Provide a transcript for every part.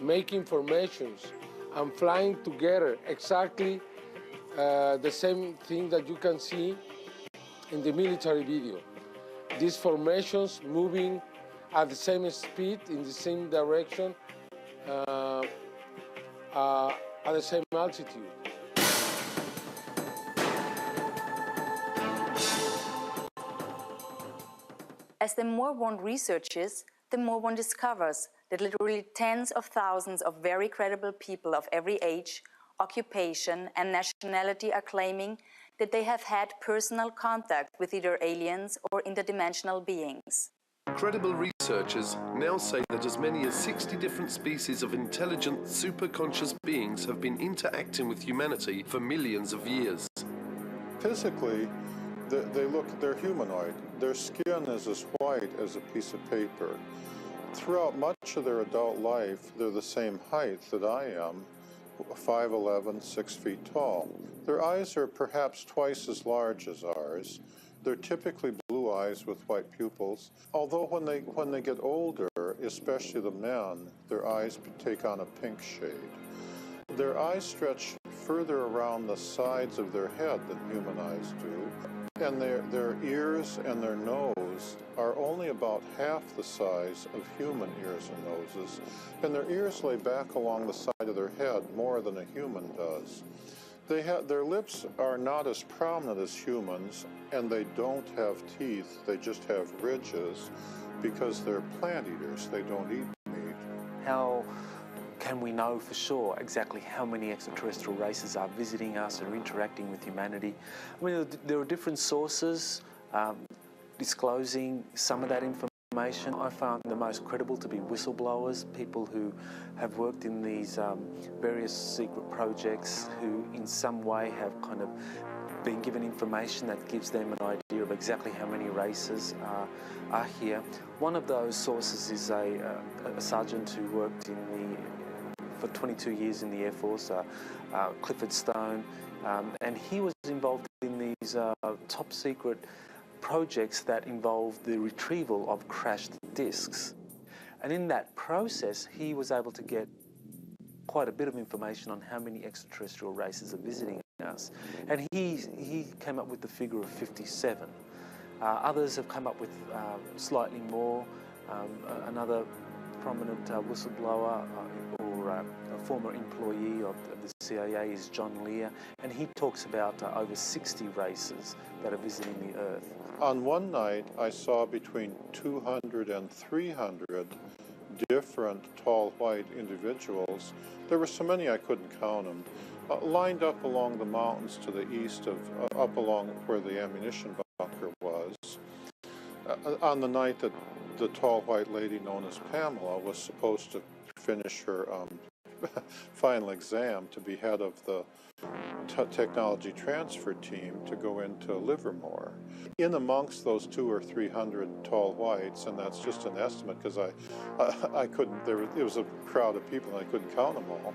making formations and flying together, exactly the same thing that you can see in the military video. These formations moving at the same speed, in the same direction, at the same altitude. As the more one researches, the more one discovers that literally tens of thousands of very credible people of every age, occupation, and nationality are claiming that they have had personal contact with either aliens or interdimensional beings. Credible researchers now say that as many as 60 different species of intelligent, superconscious beings have been interacting with humanity for millions of years. Physically, they're humanoid. Their skin is as white as a piece of paper. Throughout much of their adult life, they're the same height that I am, 5'11", 6 feet tall. Their eyes are perhaps twice as large as ours. They're typically blue eyes with white pupils. Although when they get older, especially the men, their eyes take on a pink shade. Their eyes stretch further around the sides of their head than human eyes do. And their ears and their nose are only about half the size of human ears and noses, and their ears lay back along the side of their head more than a human does. Their lips are not as prominent as humans, and they don't have teeth, they just have ridges, because they're plant eaters, they don't eat meat. How can we know for sure exactly how many extraterrestrial races are visiting us or interacting with humanity? I mean, there are different sources disclosing some of that information. I found the most credible to be whistleblowers, people who have worked in these various secret projects, who in some way have kind of been given information that gives them an idea of exactly how many races are here. One of those sources is a sergeant who worked for 22 years in the Air Force, Clifford Stone, and he was involved in these top secret projects that involved the retrieval of crashed discs. And in that process, he was able to get quite a bit of information on how many extraterrestrial races are visiting us. And he came up with the figure of 57. Others have come up with slightly more. Another prominent whistleblower or a former employee of the CIA is John Lear, and he talks about over 60 races that are visiting the Earth. On one night, I saw between 200 and 300 different tall white individuals. There were so many I couldn't count them, lined up along the mountains to the east of, up along where the ammunition bunker was. On the night that the tall white lady known as Pamela was supposed to finish her final exam to be head of the technology transfer team to go into Livermore. In amongst those 200 or 300 tall whites, and that's just an estimate because I couldn't, it was a crowd of people and I couldn't count them all.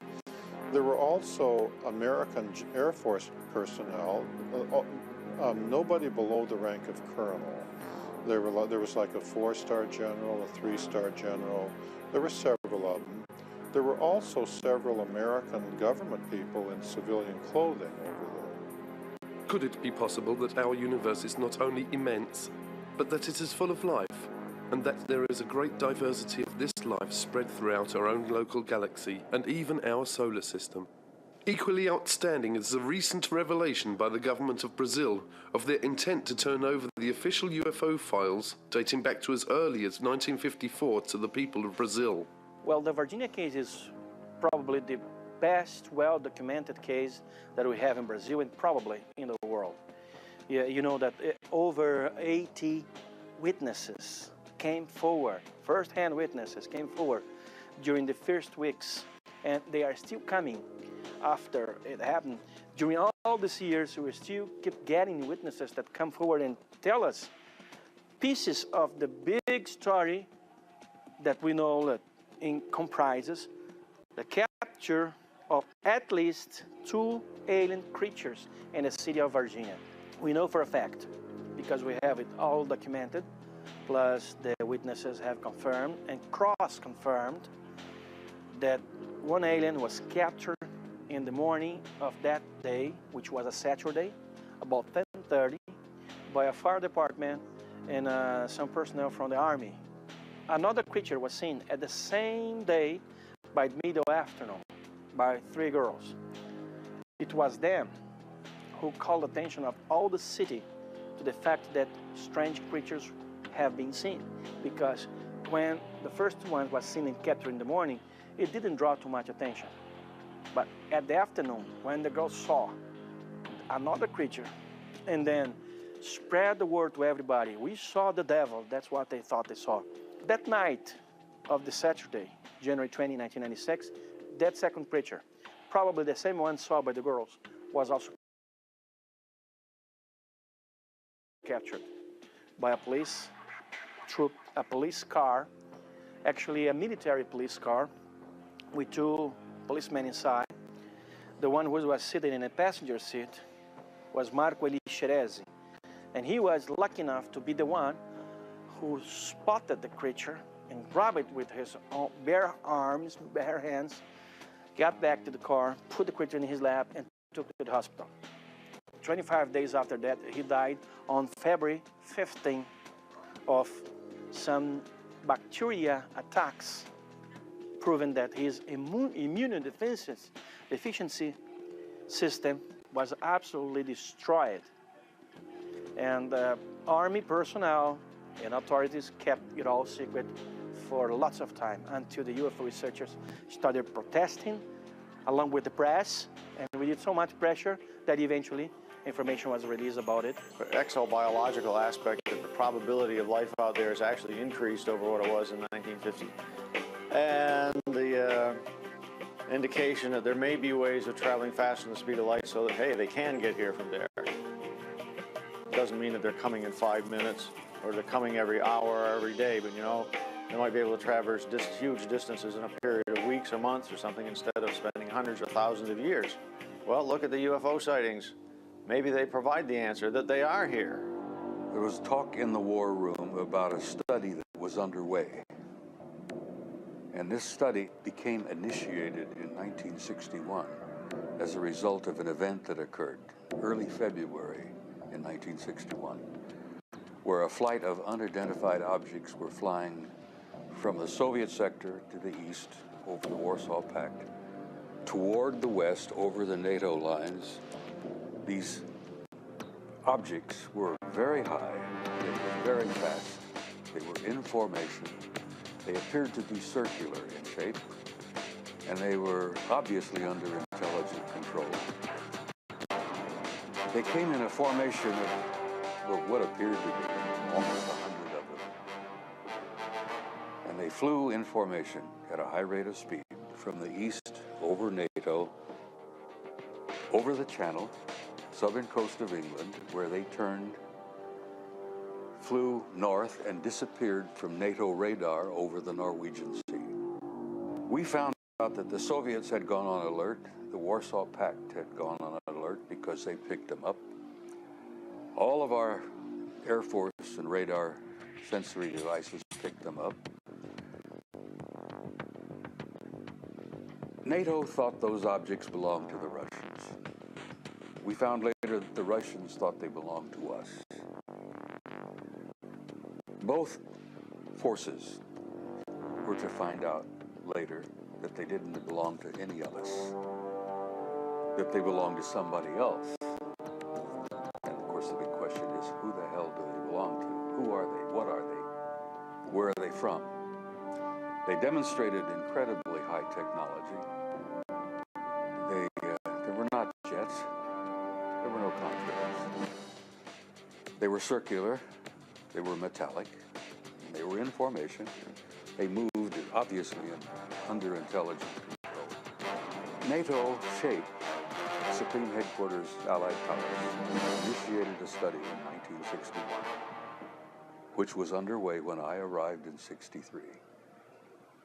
There were also American Air Force personnel, nobody below the rank of colonel. There was like a 4-star general, a 3-star general. There were several of them. There were also several American government people in civilian clothing over there. Could it be possible that our universe is not only immense, but that it is full of life, and that there is a great diversity of this life spread throughout our own local galaxy and even our solar system? Equally outstanding is the recent revelation by the government of Brazil of their intent to turn over the official UFO files dating back to as early as 1954 to the people of Brazil. Well, the Virginia case is probably the best well-documented case that we have in Brazil and probably in the world. Yeah, you know that over 80 witnesses came forward, first-hand witnesses came forward during the first weeks, and they are still coming after it happened. During all these years, we still keep getting witnesses that come forward and tell us pieces of the big story that we know that comprises the capture of at least 2 alien creatures in the city of Virginia. We know for a fact, because we have it all documented, plus the witnesses have confirmed and cross-confirmed that one alien was captured in the morning of that day, which was a Saturday, about 10:30, by a fire department and some personnel from the army. Another creature was seen at the same day by middle afternoon by 3 girls. It was them who called the attention of all the city to the fact that strange creatures have been seen, because when the first one was seen and captured in the morning, it didn't draw too much attention. But at the afternoon, when the girls saw another creature and then spread the word to everybody, we saw the devil, that's what they thought they saw. That night of the Saturday, January 20, 1996, that second creature, probably the same one saw by the girls, was also captured by a police troop, a police car, actually a military police car with 2 policemen inside. The one who was sitting in a passenger seat was Marco Elixerezi, and he was lucky enough to be the one who spotted the creature and grabbed it with his own bare arms, bare hands, got back to the car, put the creature in his lap, and took it to the hospital. 25 days after that, he died on February 15 of some bacteria attacks, proving that his immunodeficiency system was absolutely destroyed. And army personnel and authorities kept it all secret for lots of time until the UFO researchers started protesting along with the press, and we did so much pressure that eventually information was released about it. The exobiological aspect, the probability of life out there has actually increased over what it was in 1950. And the indication that there may be ways of traveling faster than the speed of light so that, hey, they can get here from there. Doesn't mean that they're coming in 5 minutes or they're coming every hour or every day, but you know, they might be able to traverse huge distances in a period of weeks or months or something instead of spending hundreds or thousands of years. Well, look at the UFO sightings. Maybe they provide the answer that they are here. There was talk in the war room about a study that was underway. And this study became initiated in 1961 as a result of an event that occurred early February in 1961, where a flight of unidentified objects were flying from the Soviet sector to the east over the Warsaw Pact, toward the west over the NATO lines. These objects were very high, they were very fast, they were in formation, they appeared to be circular in shape, and they were obviously under intelligent control. They came in a formation of what appeared to be almost 100 of them. And they flew in formation at a high rate of speed from the east over NATO, over the Channel, southern coast of England, where they turned, flew north, and disappeared from NATO radar over the Norwegian Sea. We found out that the Soviets had gone on alert, the Warsaw Pact had gone on alert because they picked them up. All of our Air Force and radar sensory devices picked them up. NATO thought those objects belonged to the Russians. We found later that the Russians thought they belonged to us. Both forces were to find out later that they didn't belong to any of us, that they belonged to somebody else. And of course the big question is, who the hell do they belong to? Who are they? What are they? Where are they from? They demonstrated incredibly high technology. They were not jets. There were no contrails. They were circular. They were metallic. And they were in formation. They moved, obviously, under intelligent control. NATO shaped Supreme Headquarters Allied Powers initiated a study in 1961, which was underway when I arrived in '63,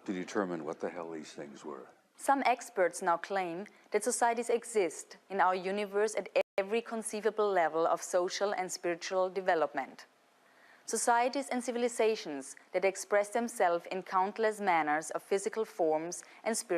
to determine what the hell these things were. Some experts now claim that societies exist in our universe at every conceivable level of social and spiritual development. Societies and civilizations that express themselves in countless manners of physical forms and spiritual